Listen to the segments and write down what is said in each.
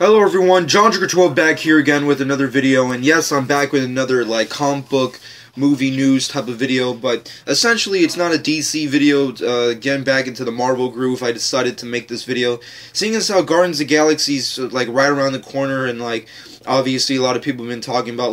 Hello everyone, John Trigger 12 back here again with another video, and yes, I'm back with another comic book movie news type of video, but essentially it's not a DC video. Getting back into the Marvel groove, I decided to make this video, seeing as how Guardians of the Galaxy's right around the corner, and obviously a lot of people have been talking about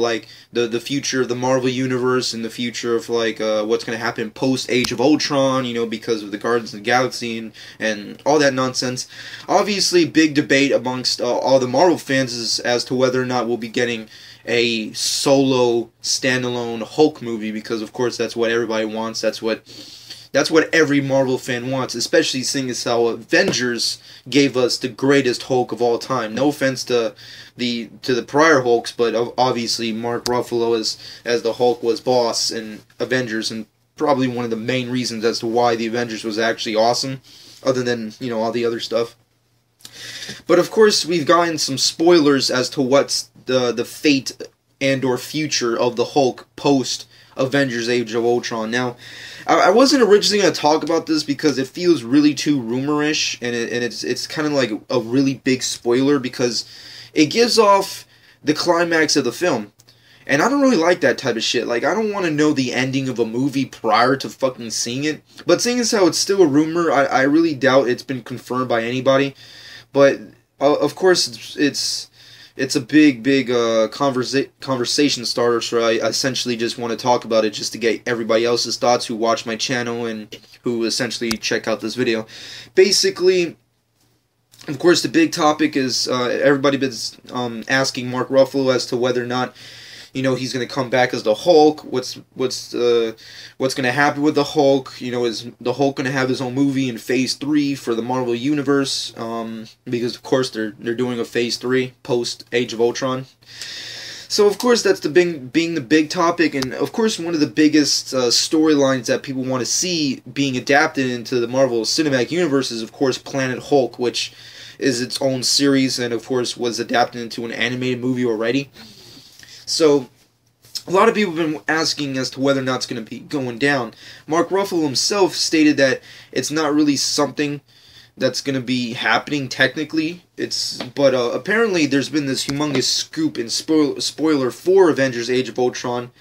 the future of the Marvel universe and the future of what's going to happen post Age of Ultron, because of the Guardians of the Galaxy and all that nonsense. Obviously, big debate amongst all the Marvel fans as to whether or not we'll be getting a solo standalone Hulk movie, because of course that's what everybody wants. That's what every Marvel fan wants, especially seeing as how Avengers gave us the greatest Hulk of all time. No offense to the prior Hulks, but obviously Mark Ruffalo as the Hulk was boss in Avengers, and probably one of the main reasons as to why the Avengers was actually awesome, other than all the other stuff. But of course, we've gotten some spoilers as to what's the fate and or future of the Hulk post Avengers Age of Ultron. Now, I wasn't originally going to talk about this because it feels really too rumorish, and it's kind of like a really big spoiler because it gives off the climax of the film. And I don't really like that type of shit. I don't want to know the ending of a movie prior to fucking seeing it. But seeing as how it's still a rumor, I really doubt it's been confirmed by anybody. But of course, it's a big conversation starter, so I essentially just want to talk about it just to get everybody else's thoughts who watch my channel and who essentially check out this video. Basically, of course, the big topic is everybody been asking Mark Ruffalo as to whether or not he's going to come back as the Hulk. What's going to happen with the Hulk? Is the Hulk going to have his own movie in Phase 3 for the Marvel Universe? Because of course they're doing a Phase 3 post Age of Ultron. So of course that's being the big topic, and of course one of the biggest storylines that people want to see being adapted into the Marvel Cinematic Universe is of course Planet Hulk, which is its own series and of course was adapted into an animated movie already. So, a lot of people have been asking as to whether or not it's going to be going down. Mark Ruffalo himself stated that it's not really something that's going to be happening technically. But apparently there's been this humongous scoop and spoiler for Avengers Age of Ultron,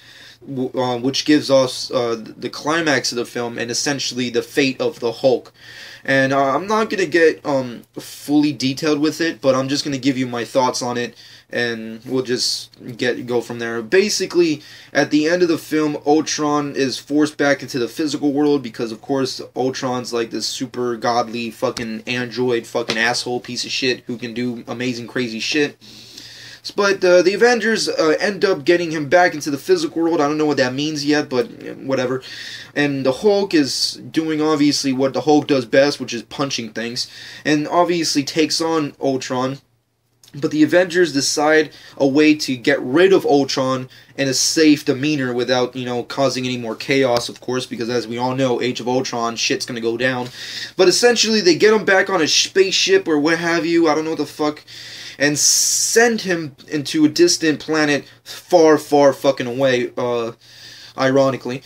which gives us the climax of the film and essentially the fate of the Hulk. And I'm not going to get fully detailed with it, but I'm just going to give you my thoughts on it, and we'll just go from there. Basically, at the end of the film, Ultron is forced back into the physical world because, of course, Ultron's like this super godly fucking android fucking asshole piece of shit who can do amazing crazy shit. But the Avengers end up getting him back into the physical world. I don't know what that means yet, but whatever. And the Hulk is doing, obviously, what the Hulk does best, which is punching things. And obviously takes on Ultron. But the Avengers decide a way to get rid of Ultron in a safe demeanor without, causing any more chaos, of course, because as we all know, Age of Ultron, shit's gonna go down. But essentially, they get him back on a spaceship or what have you, I don't know what the fuck, and send him into a distant planet far, far fucking away, ironically.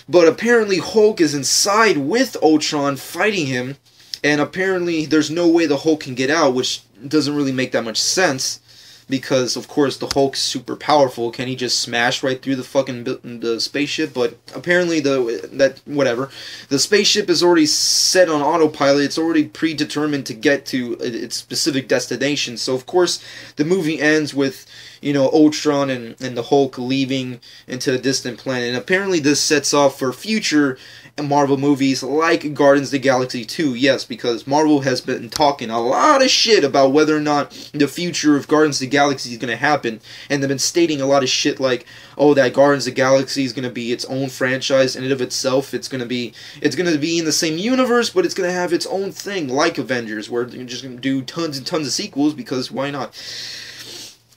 But apparently Hulk is inside with Ultron fighting him, and apparently there's no way the Hulk can get out, which doesn't really make that much sense, because of course the Hulk's super powerful. Can he just smash right through the fucking the spaceship? But apparently the spaceship is already set on autopilot. It's already predetermined to get to its specific destination. So of course the movie ends with Ultron and the Hulk leaving into a distant planet. And apparently this sets off for future Marvel movies like Guardians of the Galaxy 2, yes, because Marvel has been talking a lot of shit about whether or not the future of Guardians of the Galaxy is going to happen, and they've been stating a lot of shit like, oh, that Guardians of the Galaxy is going to be its own franchise in and of itself. It's going to be in the same universe, but it's going to have its own thing, like Avengers, where they're just going to do tons and tons of sequels, because why not?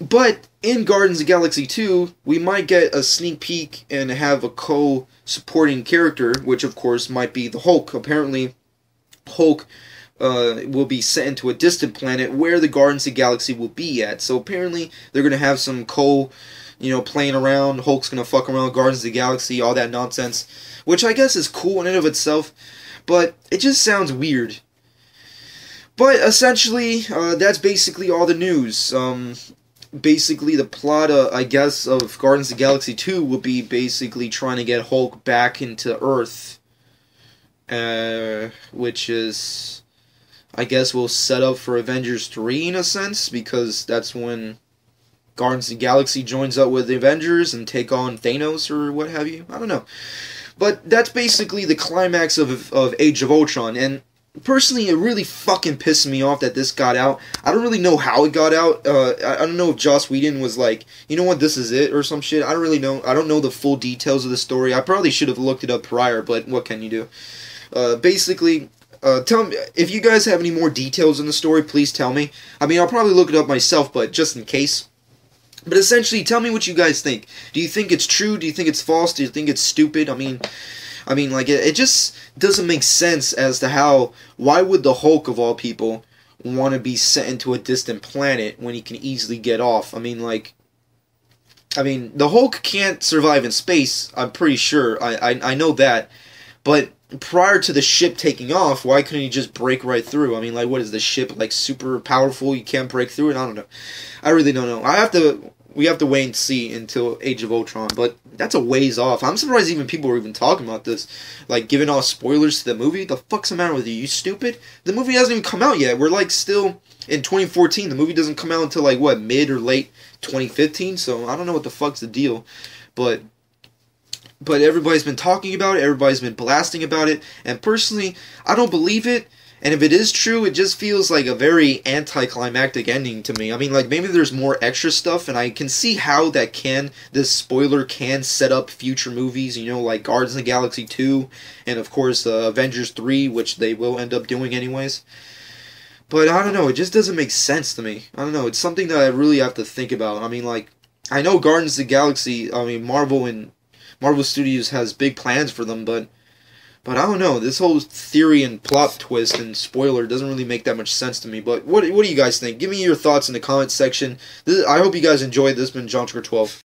But in Guardians of the Galaxy 2, we might get a sneak peek and have a co-supporting character, which of course might be the Hulk. Apparently, Hulk will be sent into a distant planet where the Guardians of the Galaxy will be at. So apparently, they're going to have some playing around. Hulk's going to fuck around with Guardians of the Galaxy, all that nonsense. Which I guess is cool in and of itself, but it just sounds weird. But essentially, that's basically all the news. Basically, the plot, I guess, of Guardians of the Galaxy 2 will be basically trying to get Hulk back into Earth. Which is, I guess, will set up for Avengers 3 in a sense, because that's when Guardians of the Galaxy joins up with the Avengers and take on Thanos or what have you. I don't know. But that's basically the climax of Age of Ultron, and personally, it really fucking pissed me off that this got out. I don't really know how it got out. I don't know if Joss Whedon was like, you know what, this is it, or some shit. I don't really know. I don't know the full details of the story. I probably should have looked it up prior, but what can you do? Basically, tell me, if you guys have any more details in the story, please tell me. I mean, I'll probably look it up myself, but just in case. But essentially, tell me what you guys think. Do you think it's true? Do you think it's false? Do you think it's stupid? I mean, like, it just doesn't make sense as to why would the Hulk, of all people, want to be sent into a distant planet when he can easily get off? I mean, the Hulk can't survive in space, I'm pretty sure. I know that. But prior to the ship taking off, why couldn't he just break right through? I mean, like, what is the ship, like, super powerful? You can't break through it? I don't know. I really don't know. We have to wait and see until Age of Ultron, but that's a ways off. I'm surprised even people are even talking about this. Like, giving all spoilers to the movie? The fuck's the matter with you? You stupid? The movie hasn't even come out yet. We're, like, still in 2014. The movie doesn't come out until, like, what, mid or late 2015? So, I don't know what the fuck's the deal. But everybody's been talking about it. Everybody's been blasting about it. And personally, I don't believe it. And if it is true, it just feels like a very anticlimactic ending to me. I mean, like, maybe there's more extra stuff, and I can see how this spoiler can set up future movies, you know, like Guardians of the Galaxy 2, and of course, Avengers 3, which they will end up doing anyways. But I don't know, it just doesn't make sense to me. I don't know, it's something that I really have to think about. I mean, like, I know Guardians of the Galaxy, Marvel Studios has big plans for them, but I don't know, this whole theory and plot twist and spoiler doesn't really make that much sense to me. But what do you guys think? Give me your thoughts in the comments section. I hope you guys enjoyed this. This has been John 12.